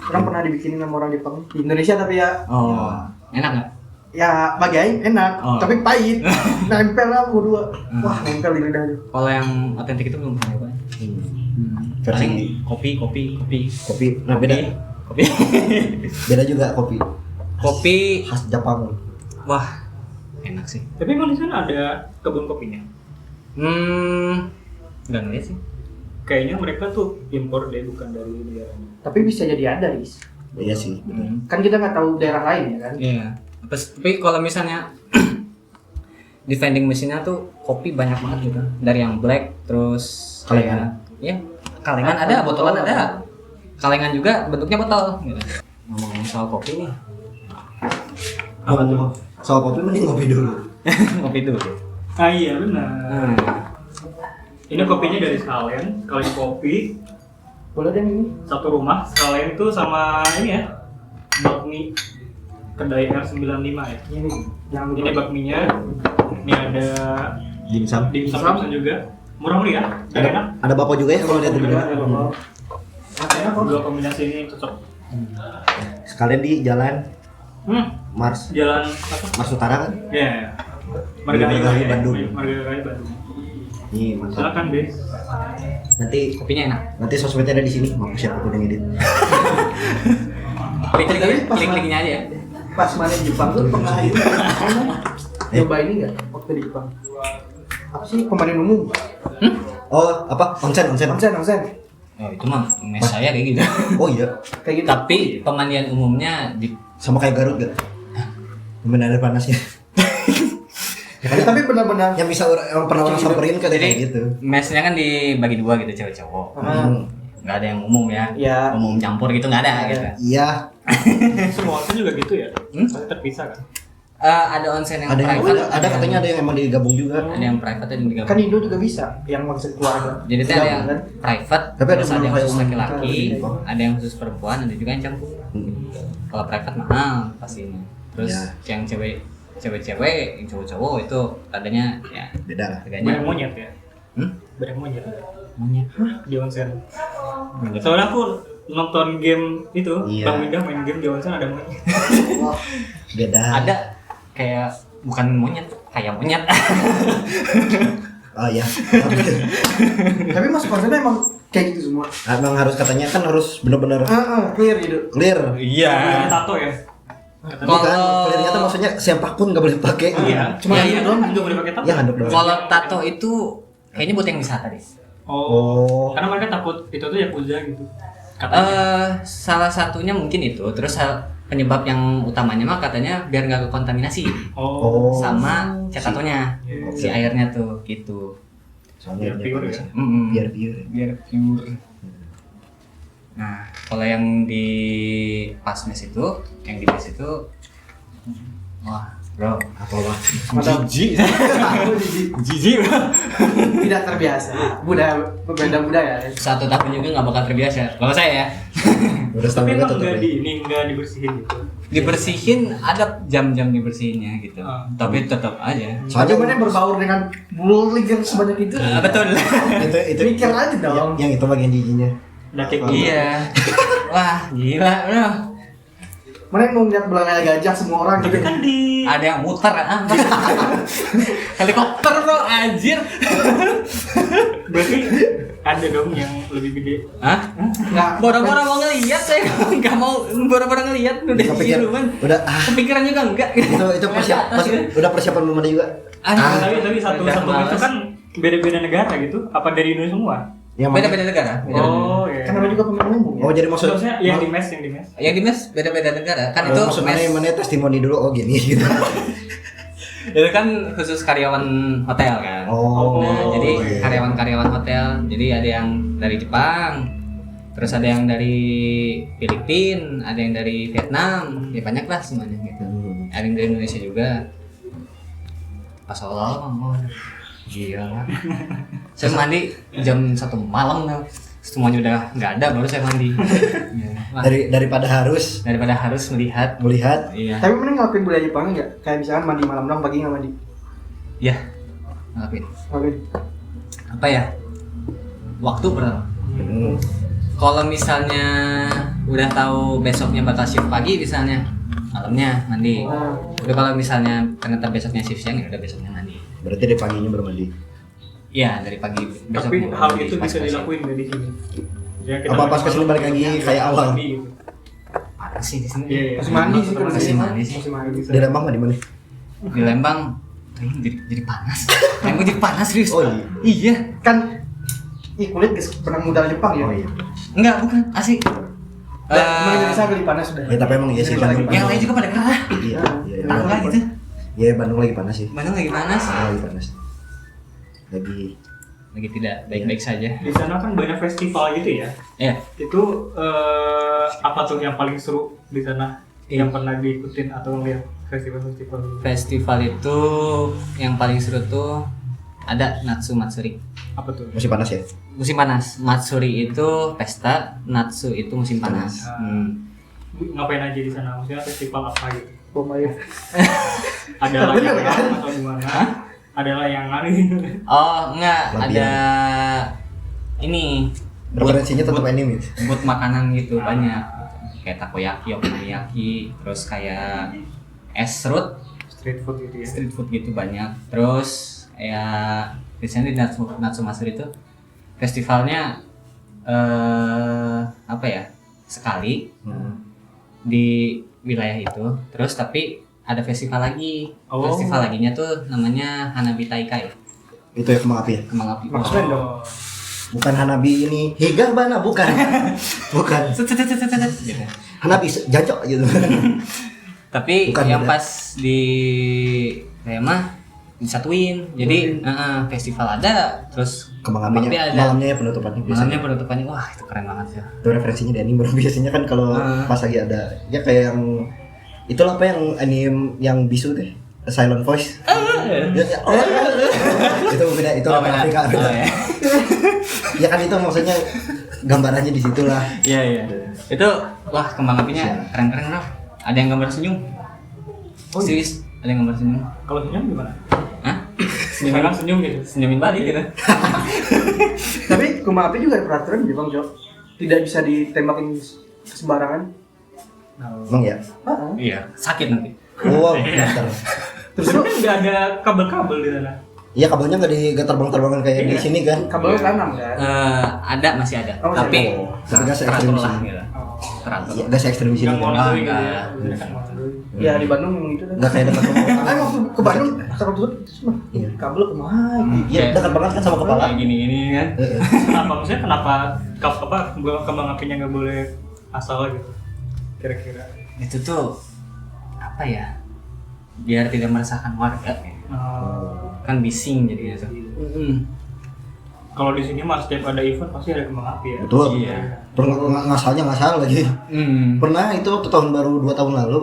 Orang pernah dibikinin sama orang Jepang di Indonesia tapi ya Oh, enak nggak? ya bagi aing enak, Oh. tapi pahit. Nempel lah berdua. Wah, nempel di lidah tuh. Kalau yang otentik itu belum pernah nyoba. Versi Paling kopi. kopi. Nah, beda. Kopi. Beda juga kopi. Kopi, Khas Jepang. wah enak sih. Tapi emang di sana ada kebun kopinya. Nggak ngeliat sih. Kayaknya mereka tuh impor deh bukan dari negaranya. Tapi bisa jadi ada, Is. Iya sih, benar. Kan kita nggak tahu daerah lain ya kan. Iya. Tapi kalau misalnya di vending mesinnya tuh kopi banyak banget gitu. Dari yang black terus Kalengan. Ya, kalengan ada, botolan ada. Kalengan juga bentuknya botol gitu. Ngomong soal kopi nih. Apa tuh? Soal kopi mending ngopi dulu. Ngopi dulu. Ah iya benar. Ini kopinya dari sekalian, sekalian kopi Boleh deh ini. satu rumah. Sekalian itu sama ini ya, bakmi kedai R95 ya. Ini jangan lupa. Ini bakminya. Ini ada Dimsum. dimsum juga. Murah-murah ya, dan enak. Ada bapak juga ya kalau lihat di video. Dua kombinasi ini cocok. Sekalian di jalan Mars Jalan apa? Mars Utara kan? Ya. Margahayu, Bandung. Margahayu Bandung. Nih mantap. Silakan Bes. Nanti Kopinya enak. nanti sosmednya ada di sini. Mau siapa pun yang edit. Klik-kliknya aja ya. Pas mana di Jepang tuh pernah itu coba ini nggak waktu di Jepang? Apa sih pemandian umum? Oh apa? Onsen. Onsen. Oh itu mah mes saya kayak gitu. Oh iya. Kayak gitu. Tapi pemandian umumnya di Sama kayak Garut gak? Bener ada panasnya. Tapi benar-benar Yang bisa orang pernah orang samperin kan Jadi kayak gitu. mesnya kan dibagi dua gitu cewek cowok. Nggak ada yang umum ya. Iya. Umum campur gitu nggak ada gitu. Iya. Semua onsen juga gitu ya? Pasti terpisah kan? Ada onsen yang Ada yang private. ada katanya ada yang emang digabung juga. Ada yang private ada yang digabung. kan Indo juga bisa yang maksud keluarga. Jadi itu ada yang Kan? private, Tapi ada terus ada yang beberapa khusus yang laki-laki, umum. ada yang khusus perempuan, ada juga yang campur. Kalau private mahal pastinya. Terus yang cewek-cewek, yang cowok-cowok itu adanya ya Beda lah. Barang harganya monyet ya? Hmm? Barang monyet monyet. di onsen. Soalnya aku nonton game itu, Iya. Bang Minda main game di onsen ada monyet. Beda. Ada kayak bukan monyet, kayak monyet. Oh iya. Tapi masuk konsennya emang kayak gitu semua. Emang harus katanya kan harus bener-bener Clear gitu. clear. Punya tato ya? Bukan, clearnya tuh maksudnya siapapun nggak boleh pakai. Iya, Cuma Iya, itu iya. doang. Juga boleh pakai tato. Ya handuk doang. Kalau tato itu kayaknya buat yang wisata deh. Oh. Karena mereka takut itu tuh yakuza gitu. Katanya. Salah satunya mungkin itu. Terus penyebab yang utamanya mah katanya biar nggak kekontaminasi Oh. sama cat tatonya, Iya. si airnya tuh gitu. Soalnya Biar pure ya? biar pure. Biar pure. Nah, kalau yang di pasmes itu, yang di mes itu, wah, bro, Apa wah? jijik, jijik, bro. Tidak terbiasa. Berbeda budaya. 1 tahun juga nggak bakal terbiasa. Kalau saya ya, Udah setahun Tapi juga emang tutup. nggak ya? di ini nggak dibersihin gitu. dibersihin ada jam-jam dibersihinnya gitu. Tapi tetap aja. Soalnya mana berbaur dengan bullying sebanyak itu. Betul. Itu Mikir aja dong. yang itu bagian giginya. Daki Iya. Wah, gila, bro. Mana yang mau ngeliat belalai gajah semua orang Tapi gitu. kan di Ada yang muter, helikopter bro, anjir. berarti ada dong yang lebih gede. Hah? Nggak. Boro-boro mau ngeliat, saya nggak mau boro-boro ngeliat udah Kepikir, gitu kan. udah Kepikiran juga enggak. itu persiapan udah persiapan belum ada juga. Tapi satu Udah itu males. kan beda-beda negara gitu. Apa dari Indonesia semua? Yang mana? Beda-beda negara. Oh iya. Kan namanya juga pemain umum ya. Oh jadi maksud Maksudnya yang di mes, yang di mes. Yang di mes beda-beda negara kan oh, itu maksud mes. mana testimoni dulu oh gini gitu. Itu kan khusus karyawan hotel kan. Oh. Nah, jadi iya. karyawan-karyawan hotel. Jadi ada yang dari Jepang, terus ada yang dari Filipina, ada yang dari Vietnam, ya banyak lah semuanya gitu. Ada yang dari Indonesia juga. Pas awal mau gila. Saya mandi jam 1 malam tuh. Semuanya udah nggak ada baru saya mandi. Ya. Wah, Daripada harus daripada harus melihat. melihat Iya. Tapi mana ngelakuin budaya Jepang nggak? Kayak misalkan mandi malam dong, pagi nggak mandi. Ya. Ngapain? Ngapain? Apa ya? Waktu berapa? Kalau misalnya udah tahu besoknya bakal shift pagi misalnya, malamnya mandi. Udah kalau misalnya ternyata besoknya shift siang ya udah besoknya mandi. berarti dari paginya baru mandi. Iya, dari pagi Tapi besoknya baru hal mandi, itu pas bisa ke dilakuin nggak di sini? Ya, Apa pas kesini balik lagi kayak awal? Mandi gitu. siang. Panas sih di sini. Iya, iya. Masih mandi sih kan. Masih mandi sih. Masih mandi. Di Lembang mah di mana? Di Lembang jadi panas. Lembang jadi panas serius. Oh, iya. Iya. Kan kulit guys pernah modal Jepang ya. Oh iya. Enggak, bukan. Asik. Mana Indonesia lebih panas sudah. Ya tapi emang iya sih kan. Yang lain juga pada gerah. Iya. Iya. Tangga gitu. Ya Bandung lagi panas sih. Bandung lagi panas. Lagi panas. Lagi tidak baik-baik saja. Di sana kan banyak festival gitu ya. Iya. Itu apa tuh yang paling seru di sana? Yang pernah diikutin atau lihat festival-festival gitu? Festival itu yang paling seru tuh ada Natsu Matsuri. Apa tuh? Masih panas ya? Musim panas. Matsuri itu pesta, Natsu itu musim panas. Ngapain aja di sana? Maksudnya festival apa gitu? Bom air. Ada layangan atau gimana? Ada layangan gitu. Oh, enggak, Labian. ada ini Referensinya tetap anime. buat makanan gitu banyak. Kayak takoyaki, okonomiyaki, terus kayak es serut, Street food gitu ya. street food gitu banyak. Terus ya biasanya di Natsu Matsuri itu festivalnya apa ya, sekali di wilayah itu. Terus tapi ada festival lagi. Oh. Festival laginya tuh namanya Hanabi Taikai, Itu ya kembang api ya? kembang api. Maksudnya dong. Bukan Hanabi ini Higa Bana, bukan. Bukan. Gitu. Hanabi jancok gitu. Tapi Bukan yang beda. pas di Rema disatuin. Jadi festival ada, terus Kembang Kembang apinya api ada. malamnya ya penutupannya biasanya. malamnya penutupannya. Wah, itu keren banget ya. Itu referensinya di anime biasanya kan kalau pas lagi ada ya kayak yang itulah apa yang anime yang bisu deh, A Silent Voice. Itu beda, itu beda. Afrika beda. Oh, ya. Ya kan itu maksudnya gambarannya di situ lah. Iya, iya. Itu wah, kembang apinya keren-keren, Bro. Ada yang gambar senyum. Oh, iya. Serius, ada yang gambar senyum. Kalau senyum gimana? Hah? Misalkan senyum gitu. Senyumin balik gitu. Tapi kembang api juga ada peraturan di Jepang, Jok. Tidak bisa ditembakin sembarangan. Emang ya? Iya, sakit nanti. Wow, bentar. Terus kan nggak ada kabel-kabel di sana. Iya kabelnya nggak terbang-terbangan kayak di sini kan? Kabel tanam kan? Masih ada. Oh, masih Tapi ada. Tapi nggak se-ekstrim teratur di lah sini. gitu. Teratur. Iya, nggak se-ekstrim di sini Yang kan? mau nandui gitu enggak. ya. Mereka mau nandui. Ya di Bandung yang itu kan. Nggak kayak dekat rumah. Kan waktu ke Bandung terus semua. Iya. Kabel kemana? Iya, dekat banget kan sama kepala. Kayak gini-gini kan. Kenapa? Maksudnya kenapa kembang apinya nggak boleh asal gitu? Kira-kira. Itu tuh apa ya? Biar tidak meresahkan warga. Kan bising jadinya tuh. Kalau di sini mas setiap ada event pasti ada kembang api ya. Betul. Iya. Ngasalnya ngasal lagi. Pernah itu waktu tahun baru 2 tahun lalu.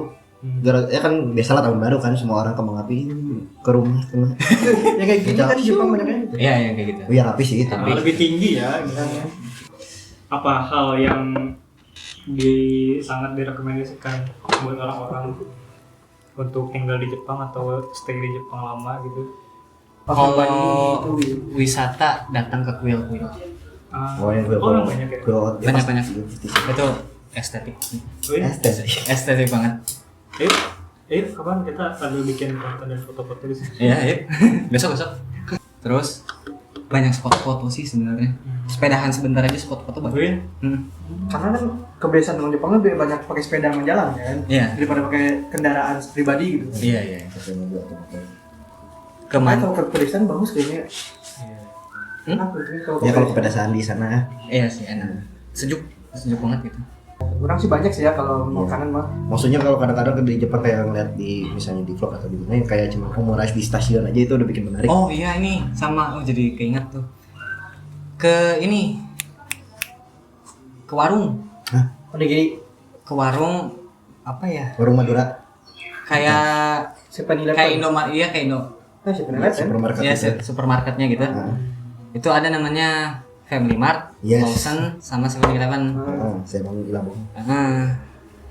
Ya kan biasalah tahun baru kan semua orang kembang api ke rumah. Ya kayak gini kan di Jepang banyaknya gitu. Iya, yang kayak gitu. Oh ya api sih itu. Lebih tinggi ya misalnya. Apa hal yang sangat direkomendasikan buat orang-orang untuk tinggal di Jepang atau stay di Jepang lama gitu? Kalau wisata datang ke kuil-kuil. Oh yang gue yang banyak ya. Banyak-banyak. Itu estetik. Oh, iya? Estetik banget. Kapan kita ada bikin konten dan foto-foto di sini? Iya, iya. Besok. Terus banyak spot foto sih sebenarnya. Sepedahan sebentar aja spot foto Oh, banget. iya? Karena kan kebiasaan orang Jepang lebih banyak pakai sepeda menjalan kan, Iya. daripada pakai kendaraan pribadi gitu. Iya. Makanya Kemana? kalau ke pedesaan bagus kayaknya. Enak gitu kalau Ya kalau kepedasaan di sana. Iya sih, enak. Sejuk banget gitu. Kurang sih banyak sih ya kalau makanan mah. Maksudnya kalau kadang-kadang di Jepang kayak ngeliat di misalnya di vlog atau di mana yang kayak cuma omurice di stasiun aja itu udah bikin menarik. Oh iya, ini sama. Oh, jadi keinget tuh. Ke warung. Hah? Udah gini, Ke warung apa ya? Warung Madura. Kayak Seven-Eleven. kayak Indomaret, iya kayak Nah, Seven-Eleven. Supermarket Iya, itu. supermarketnya gitu. Nah, Itu ada namanya Family Mart, Yes. Lawson, sama 7-Eleven. saya mau bilang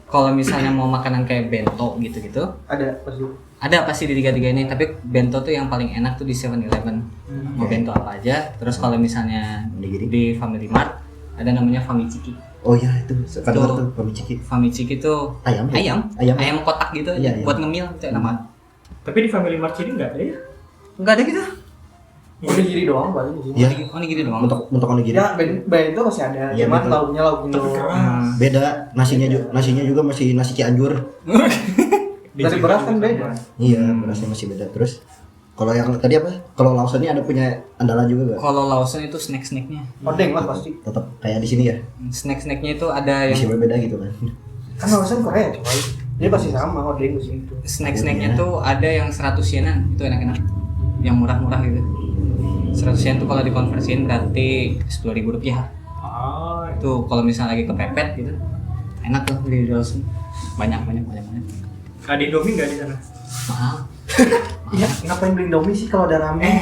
Kalau misalnya mau makanan kayak bento gitu-gitu, Ada pasti. ada pasti di tiga-tiga ini. Tapi bento tuh yang paling enak tuh di 7-Eleven. Mau bento apa aja. Terus kalau misalnya Onigiri. di Family Mart ada namanya Famichiki. Oh iya itu kadang tuh pemiciki. Famichiki tuh Ayam. ayam kotak gitu Iya, iya. buat ngemil itu enak banget. Tapi di Family Mart ini nggak ada ya? Enggak ada gitu. Udah gini doang paling di sini. Iya. Oh, ini gini doang. Untuk onigiri. Ya, bento masih ada. Iya, Cuman betul. lauknya lauk Indo. Beda nasinya juga masih nasi Cianjur. Dari beras kan beda. Iya, berasnya masih beda. Terus kalau yang tadi apa? Kalau Lawson ini ada punya andalan juga gak? Kalau Lawson itu snack-snacknya. Odeng lah pasti. Tetap kayak di sini ya. Snack-snacknya itu ada yang Masih beda gitu kan. Kan Lawson Korea coy. Dia pasti sama ordeng di situ. Snack-snacknya tuh ada yang 100 yenan, itu enak-enak. Yang murah-murah gitu. 100 yen tuh kalau dikonversiin berarti 10.000 rupiah. Itu kalau misalnya lagi kepepet gitu, enak tuh beli di Lawson. Banyak. Ada Indomie nggak di sana? Mahal. Iya, ngapain beli Indomie sih kalau ada rame?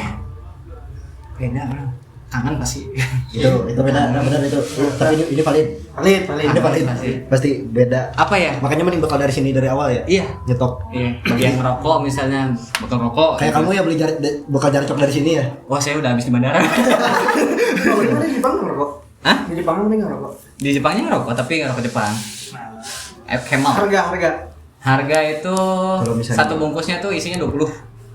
Beda bro. Kangen pasti. itu beda, benar itu. Tapi ini valid. Ini valid. Pasti beda. Apa ya? Makanya mending bekal dari sini dari awal ya. Iya. Nyetok. Iya. Bagi yang ngerokok misalnya, bekal rokok. Kayak kamu ya beli bekal jarcok dari sini ya. Wah saya udah habis di bandara. Kalau di Jepang ngerokok. Hah? Di Jepang mending ngerokok. Di Jepangnya ngerokok tapi ngerokok Jepang. Kemal. Harga itu Kalau misalnya- satu bungkusnya tuh isinya 20.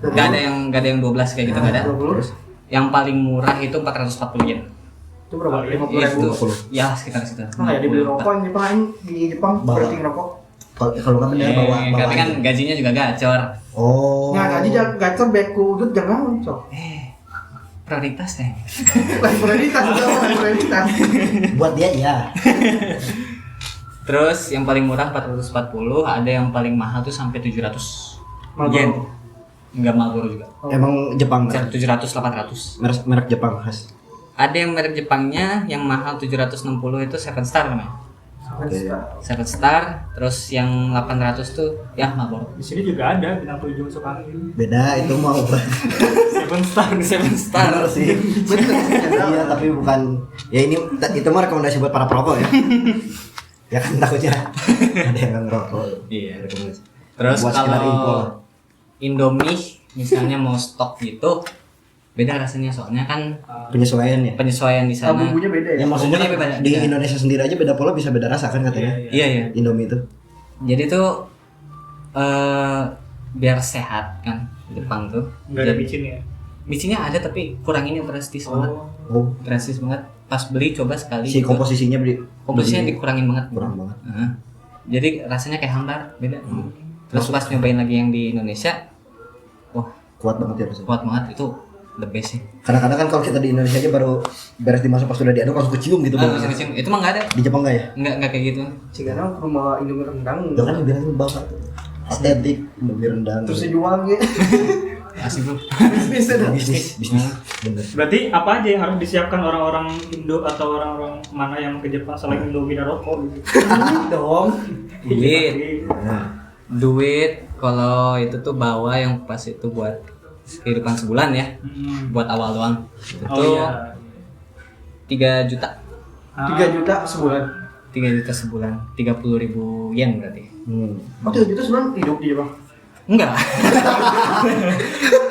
Gak ada yang 12 kayak gitu, gak ada. 20. Yang paling murah itu 440 yen. Itu berapa? 50.000. Itu ya sekitar situ. Nah, ya dibeli rokok di Jepang, di Jepang Bawa. berarti ngerokok. Kalau nggak benar bawa. Tapi kan aja. gajinya juga gacor. Oh. Nah, gaji gacor beku itu jangan sok. Prioritas deh. Lain prioritas. Buat dia ya. Terus yang paling murah 440, ada yang paling mahal tuh sampai 700 yen. Enggak Marlboro juga. Emang Jepang kan? 700 800. Merek Jepang khas. Ada yang merek Jepangnya yang mahal 760 itu 7 Star namanya. Oke. 7 Star, terus yang 800 tuh ya Marlboro. Di sini juga ada bintang 7 masuk angin. Beda itu mau. 7 Star. 7 Star Benar sih. Iya, tapi bukan. Ya ini itu mah rekomendasi buat para perokok ya. Ya kan takutnya ada yang nggak ngerokok. Iya. Rekomendasi. Terus Buat sekedar info kalau lah. Indomie misalnya mau stok gitu beda rasanya soalnya kan Penyesuaian ya. penyesuaian di sana. Bumbunya beda ya. Ya maksudnya Bumbunya kan beda. di Iya. Indonesia sendiri aja beda pola bisa beda rasa kan katanya. Iya. Indomie itu. Jadi tuh biar sehat kan Jepang tuh. Nggak ada Jadi- micin ya? Micinnya ada tapi kurangin yang drastis banget. Oh, Drastis banget. Pas beli coba sekali. si gitu. komposisinya Komposisinya lebih dikurangin banget. kurang banget. Heeh. Jadi rasanya kayak hambar, beda. Terus pas nyobain lagi yang di Indonesia, wah Kuat banget ya rasanya. kuat banget, itu the best sih. Kadang-kadang kan kalau kita di Indonesia aja baru beres dimasak pas sudah diaduk langsung kecium gitu. Ah, baunya. bisa kecium. Itu mah nggak ada, Di Jepang enggak ya? nggak kayak gitu. Cigana rumah Indomie rendang. Udah kan bilangin bawa estetik, lebih rendang. Terus dijual gitu. Asik bro. Bisnis itu. bisnis. Bener. Berarti apa aja yang harus disiapkan orang-orang Indo atau orang-orang mana yang ke Jepang selain Indomie dan rokok gitu? Dong. Duit, Nah, duit. Kalau itu tuh bawa yang pas itu buat kehidupan sebulan ya, buat awal doang. Itu Oh iya. 3 juta. 3 juta sebulan. 3 juta sebulan, 30.000 yen berarti. Oh, 3 juta sebulan hidup di Jepang. Enggak.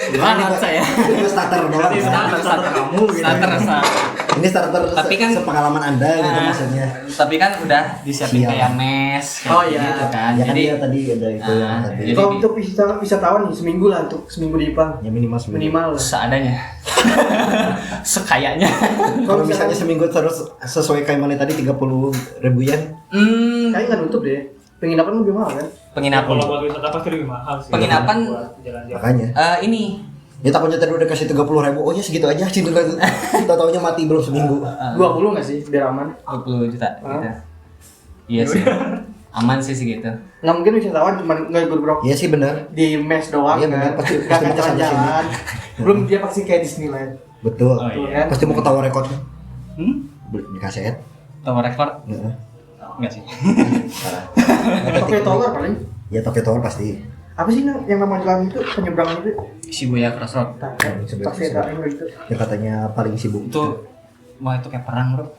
Gimana saya? itu starter doang. Berarti ya. starter kamu gitu. Starter rasa. Ini starter Tapi kan- sepengalaman Anda gitu Nah, maksudnya. Tapi kan udah disiapin Siap. kayak mes, kayak Oh, iya. gitu kan. Ya kan Jadi dia tadi ada itu yang Ah, tadi. jadi- Kalau untuk wisatawan nih seminggu lah untuk seminggu di Jepang. Ya minimal seminggu. Minimal lah. seadanya. Sekayanya. Kalau misalnya seminggu terus sesuai kayak mana tadi 30.000 yen. Kayaknya nggak nutup deh. Penginapan lebih mahal kan? Penginapan. Kalau buat wisata pasti lebih mahal sih. Penginapan Buat jalan-jalan. Makanya. ini Ya takutnya tadi udah kasih 30.000. Oh ya segitu aja sih dulu. Tahu-taunya mati belum seminggu. 20 nggak sih biar aman? 20 juta Hah? gitu. Iya sih. Aman sih segitu. Nggak mungkin wisatawan cuma nggak gebrok Iya sih benar. di mes doang Iya, benar. kan? Pasti- Nggak pasti akan mau kesana jalan-jalan. Belum dia pasti kayak Disneyland. Betul. Oh, Tuh, iya. kan? Pasti mau ketawa rekodnya. Hmm? Di kaset. Tower record? Heeh. Enggak sih. Parah. Tokyo Tower paling. Ya Tokyo Tower pasti. Apa sih yang nama jalan itu penyeberangan itu? Shibuya Crossroad. Pasti ada yang gitu. Yang katanya paling sibuk. Itu wah itu kayak perang, Bro.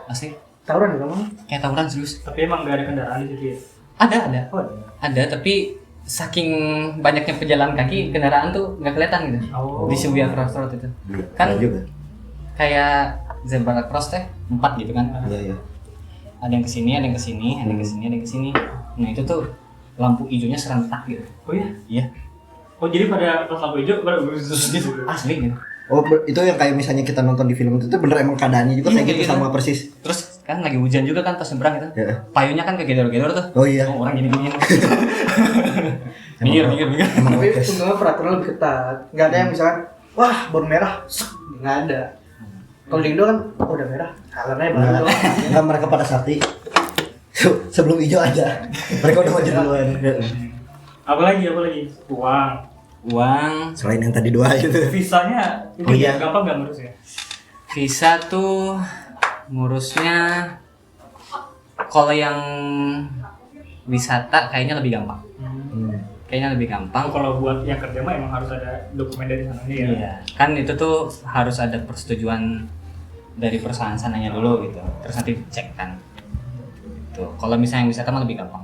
Asli. Tawuran di mana? Kayak tawuran serius. Tapi emang nggak ada kendaraan di situ ya? Ada. Oh, ada. Ada, tapi saking banyaknya pejalan kaki, kendaraan tuh nggak kelihatan gitu. Oh. Di Shibuya Crossroad itu. Kan Kan juga. kayak zebra cross teh 4 gitu kan. Iya iya. Ada yang kesini, ada yang kesini, ada yang kesini, ada yang kesini. Nah itu tuh lampu hijaunya serentak gitu. Oh iya? Iya. Oh jadi pada pas lampu hijau pada Gitu. Asli gitu. Oh itu yang kayak misalnya kita nonton di film itu tuh bener emang keadaannya juga Iya, kayak gitu kayak gitu. sama persis. Terus kan lagi hujan juga kan pas nyebrang gitu. Ya. Payungnya kan kayak gedor-gedor tuh. Oh iya. Oh, orang gini-gini. Minggir. Emang Tapi oke. sebenarnya peraturan lebih ketat. Nggak ada yang misalkan, wah baru merah, nggak ada. Kalau di Indo kan, oh, udah merah, colornya baru. Enggak mereka pada sakti. Sebelum hijau aja. Mereka udah maju duluan. Apalagi uang Selain yang tadi dua itu. visanya Oh iya. gampang nggak ngurusnya? Visa tuh ngurusnya kalau yang wisata kayaknya lebih gampang. Kayaknya lebih gampang. Kalau buat yang kerja mah emang harus ada dokumen dari sananya ya. Iya, kan itu tuh harus ada persetujuan dari perusahaan sananya dulu gitu. Terus nanti cek kan. Tuh, kalau misalnya yang wisata mah lebih gampang.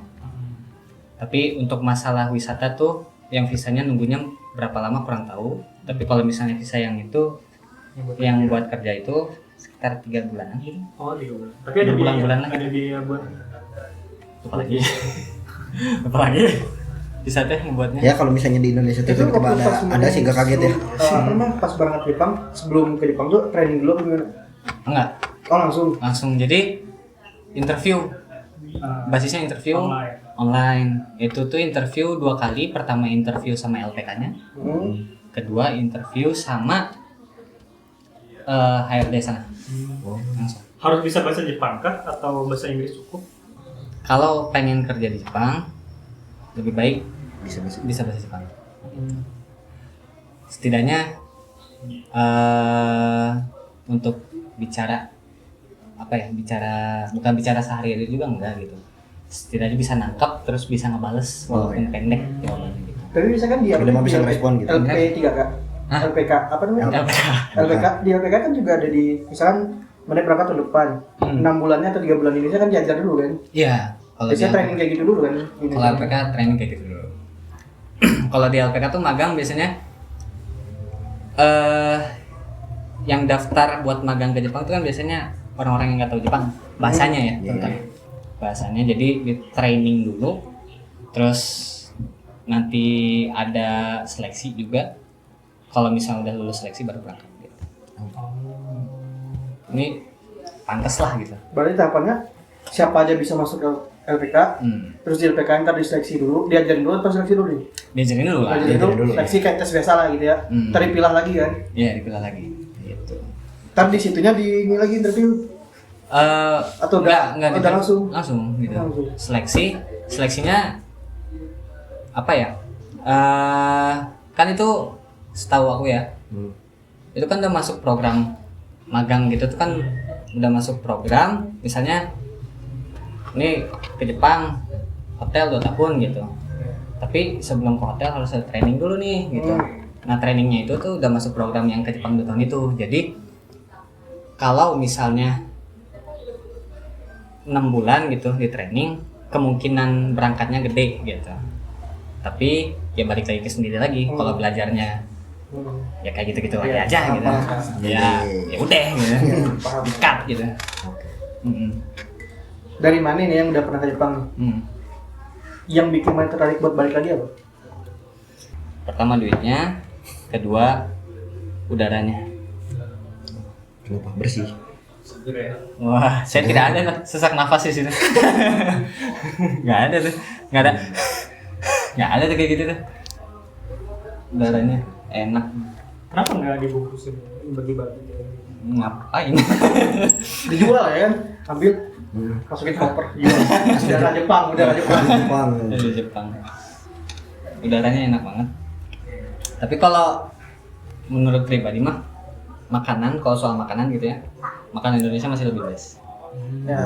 Tapi untuk masalah wisata tuh yang visanya nunggunya berapa lama kurang tahu. Tapi kalau misalnya visa yang itu yang buat kerja itu sekitar 3 bulanan gitu. Oh, 3 bulan. Tapi ada Bulan-bulan lagi. ada biaya buat Apalagi apalagi bisa teh membuatnya. Ya kalau misalnya di Indonesia tuh Itu tiba-tiba waktu pas ada sih gak kaget ya. Apa namanya pas berangkat ke Jepang, sebelum ke Jepang tuh training dulu apa gimana? Enggak, Oh langsung. jadi interview. Basisnya interview online. Itu tuh interview 2 kali. Pertama interview sama LPK-nya. Kedua interview sama HRD sana. Langsung. harus bisa bahasa Jepang kah atau bahasa Inggris cukup? Kalau pengen kerja di Jepang, lebih baik Bisa. bahasa Jepang. Setidaknya untuk bicara bukan bicara sehari-hari juga enggak gitu. Setidaknya bisa nangkap terus bisa ngebales walaupun pendek jawabannya gitu. Tapi bisa kan dia Minimal bisa ngerespon gitu. LP3K. Hah? LPK apa namanya? LPK. LPK di LPK kan juga ada di misalkan mana berangkat tahun depan 6 bulannya atau 3 bulan ini kan diajar dulu kan. Iya, kalau Biasanya di training kayak gitu dulu kan. Kalau LPK training kayak gitu dulu. Kalau di LPK tuh magang biasanya yang daftar buat magang ke Jepang itu kan biasanya orang-orang yang nggak tahu Jepang bahasanya ya, tentang bahasanya. Jadi di training dulu, terus nanti ada seleksi juga. Kalau misalnya udah lulus seleksi baru berangkat. Gitu. Ini pantas lah gitu. Berarti tahapannya siapa aja bisa masuk ke LPK, terus di LPK ntar diseleksi dulu, diajarin dulu atau seleksi dulu nih? Diajarin dulu lah. Diajarin dulu, seleksi kayak tes biasa lah gitu ya. Ntar dipilah lagi kan? Iya, dipilah lagi. Gitu. Ntar di situnya di ini lagi interview. Atau enggak udah langsung gitu. Langsung. Seleksinya apa ya? Kan itu setahu aku ya. Itu kan udah masuk program magang gitu tuh kan udah masuk program, misalnya ini ke Jepang hotel 2 tahun gitu. Tapi sebelum ke hotel harus ada training dulu nih gitu. Nah, trainingnya itu tuh udah masuk program yang ke Jepang 2 tahun itu. Jadi kalau misalnya 6 bulan gitu di training, kemungkinan berangkatnya gede gitu. Tapi ya balik lagi ke sendiri lagi. Kalau belajarnya ya kayak gitu-gitu aja gitu. Ya udah gitu. Dikat gitu. Dari mana nih yang udah pernah ke Jepang? Yang bikin main tertarik buat balik lagi apa? Pertama duitnya, kedua udaranya. Kenapa? Bersih. Wah, saya tidak ada tuh sesak nafas di sini. Nggak ada tuh, nggak ada tuh kayak gitu tuh. Udaranya enak. Kenapa nggak dibungkusin bagi-bagi? Ngapain? Dijual ya kan? Ambil, masukin koper, jual. Udara Jepang. Dari Jepang. Udaranya enak banget. Tapi kalau menurut pribadi mah makanan, kalau soal makanan gitu ya, makanan Indonesia masih lebih best. Ya,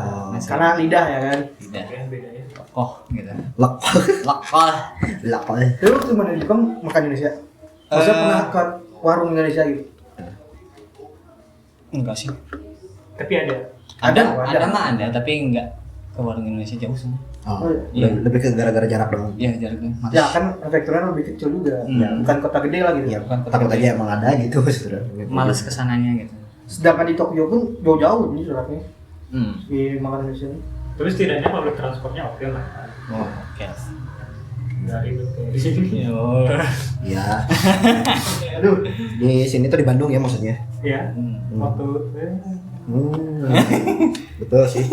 karena lidah ya kan. Lidah, Beda ya. lekoh gitu. Lekoh. Lekoh. Lu waktu mana di Jepang makan Indonesia? Maksudnya pernah ke warung Indonesia gitu? Enggak sih. Tapi ada. Ada mah ada, tapi enggak ke warung Indonesia jauh semua. Oh, Iya. lebih ke gara-gara jarak doang. Iya, jaraknya. Ya kan prefekturnya lebih kecil juga. Ya, bukan kota gede lah gitu. Ya, Bukan kota takut gede. aja emang ada gitu sebenarnya. Males kesananya gitu. Sedangkan di Tokyo pun jauh-jauh nih jaraknya. Hmm. Di makan Indonesia ini. Tapi setidaknya public transportnya oke lah. Oh, oke. Nggak ribet kayak di sini. Oh. Ya, Aduh, di sini tuh di Bandung ya maksudnya. Iya. Waktu Betul sih.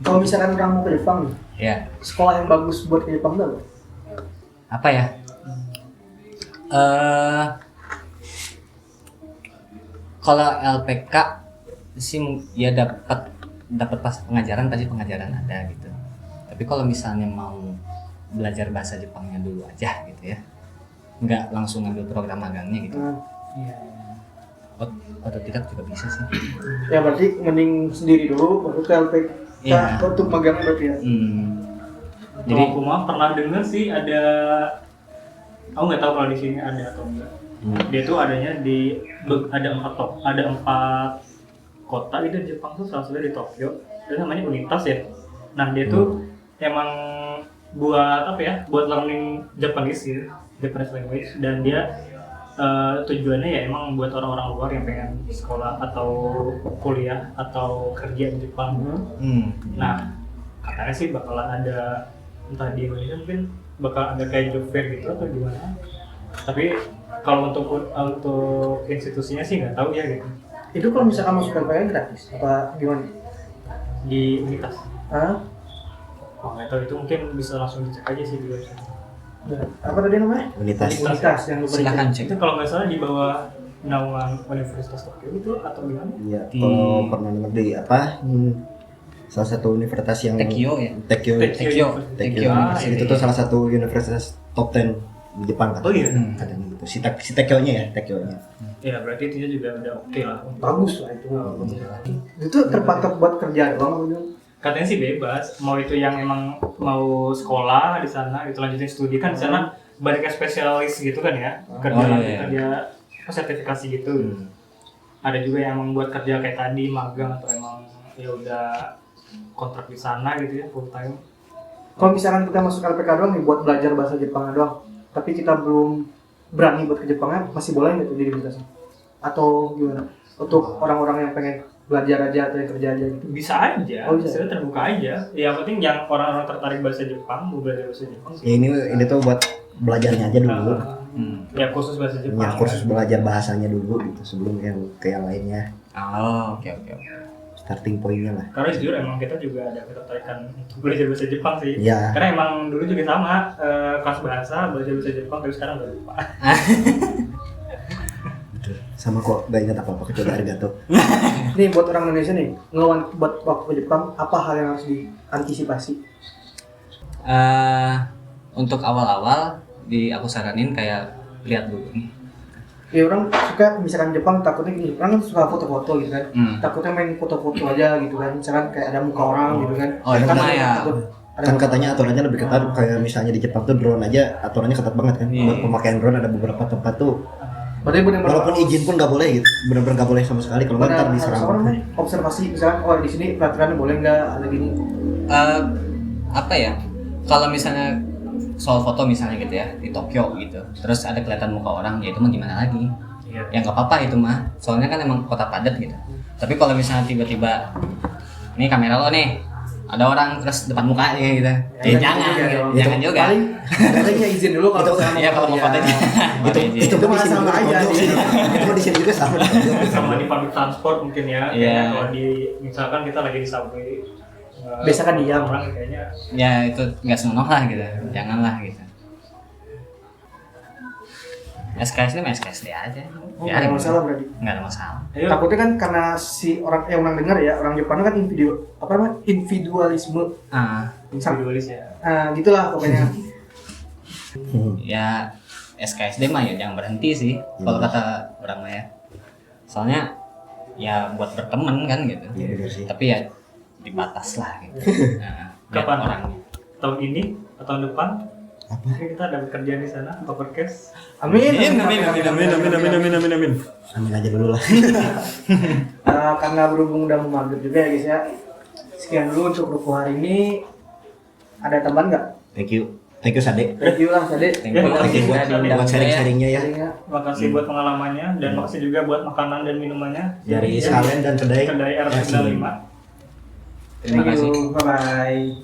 kalau misalkan orang mau ke Jepang nih, Ya, sekolah yang bagus buat ke Jepang tuh apa? apa ya? Kalau LPK sih ya dapat pas pengajaran pasti pengajaran ada gitu. Tapi kalau misalnya mau belajar bahasa Jepangnya dulu aja gitu ya, nggak langsung ngambil program magangnya gitu. Iya. Otodidak juga bisa sih. Ya berarti mending sendiri dulu baru ke LPK. Iya. Untuk magang berarti ya. Jadi aku mah pernah dengar sih ada, aku nggak tahu kalau di sini ada atau enggak. Dia tuh adanya ada 4 kota gitu di Jepang tuh, salah satunya di Tokyo. Itu namanya Unitas ya. Nah dia tuh emang buat apa ya? Buat learning Japanese gitu, Japanese language, dan dia tujuannya ya emang buat orang-orang luar yang pengen sekolah atau kuliah atau kerja di Jepang. Nah katanya sih bakalan ada, entah di Indonesia mungkin bakal ada kayak job fair gitu atau gimana. Tapi kalau untuk institusinya sih nggak tahu ya gitu. Itu kalau misalkan masuk LPK gratis apa gimana? Di Unitas. Oh nggak tahu, itu mungkin bisa langsung dicek aja sih di website. Apa tadi namanya? Unitas. Yang lupa silakan Itu cek. kalau nggak salah di bawah naungan Universitas Tokyo itu atau gimana? Iya, kalau pernah dengar di salah satu universitas yang Tekyo ya. Tekyo University itu tuh salah satu universitas top 10 di Jepang katanya. Oh iya. Katanya gitu. Si Tekyo-nya ya, Tekyo-nya. Ya berarti itu juga udah oke lah. bagus lah itu. Itu terpatok buat kerja doang gitu. Katanya sih bebas, mau itu yang emang mau sekolah di sana, itu lanjutin studi kan di sana banyak yang spesialis gitu kan ya, kerja sertifikasi gitu. Ada juga yang emang buat kerja kayak tadi magang atau emang ya udah kontrak di sana gitu ya full time. Kalau misalkan kita masuk LPK doang nih buat belajar bahasa Jepang doang, tapi kita belum berani buat ke Jepangnya, masih boleh nggak tuh di universitas? Atau gimana? Untuk orang-orang yang pengen belajar aja atau yang kerja aja gitu? Bisa aja, Oh, bisa. bisa terbuka aja. Yang penting yang orang-orang tertarik bahasa Jepang, mau belajar bahasa Jepang sih. Ya, ini tuh buat belajarnya aja dulu. Ya khusus bahasa Jepang. Ya kursus belajar bahasanya dulu gitu sebelum yang ke yang lainnya. Oh, oke. Starting pointnya lah. Karena jujur emang kita juga ada ketertarikan untuk belajar bahasa Jepang sih. Iya. Karena emang dulu juga sama, kelas bahasa, belajar bahasa Jepang, tapi sekarang udah lupa. Sama kok gak ingat apa-apa kecuali arigato. Nih buat orang Indonesia nih, buat waktu ke Jepang, apa hal yang harus diantisipasi? Untuk awal-awal aku saranin kayak lihat dulu nih. Ya orang suka misalkan Jepang takutnya gini, orang kan suka foto-foto gitu kan, takutnya main foto-foto aja gitu kan, misalkan kayak ada muka orang gitu kan. Oh, itu mah ya. Kan katanya aturannya lebih ketat, kayak misalnya di Jepang tuh drone aja aturannya ketat banget kan. Buat pemakaian drone ada beberapa tempat tuh. Berarti benar-benar Walaupun izin pun nggak boleh gitu, benar-benar nggak boleh sama sekali kalau ntar diserang. Observasi misalkan, oh di sini peraturannya boleh nggak ada gini. Apa ya? Kalau misalnya soal foto misalnya gitu ya di Tokyo gitu, terus ada kelihatan muka orang, ya itu mah gimana lagi? Ya nggak apa-apa itu mah, soalnya kan emang kota padat gitu. Tapi kalau misalnya tiba-tiba, ini kamera lo nih, ada orang terus depan mukanya gitu, jangan juga. Palingnya izin dulu kalau Iya kalau mau foto Itu Itu malah sama aja. Itu di sini juga sama. Sama di public transport mungkin ya. Iya. Kalau misalkan kita lagi di subway, Biasa kan diam. orang kayaknya Ya itu nggak senonoh lah gitu, janganlah gitu. SKSD mah SKSD aja. Nggak ada masalah berarti. Nggak ada masalah. ayo Takutnya kan karena si orang yang orang dengar ya, orang Jepang kan individualisme. individualis ya. Gitulah pokoknya. Ya SKSD mah ya jangan berhenti sih kalau kata orang mah ya. Soalnya ya buat berteman kan gitu. Iya benar sih. Tapi ya dibatas lah gitu. Biar Kapan? orangnya. Tahun ini atau tahun depan? Apa? Kita dapat kerjaan di sana, podcast. Amin. Amin aja dulu lah. Karena berhubung udah mau maghrib juga ya guys ya. Sekian dulu untuk ruku hari ini. Ada tambahan nggak? Thank you Sade. Thank you lah Sade. Thank you juga diundang Buat sharing-sharingnya ya. Makasih buat pengalamannya dan makasih juga buat makanan dan minumannya Dari sekalian dan kedai kedai RT 5. Terima kasih. Bye bye.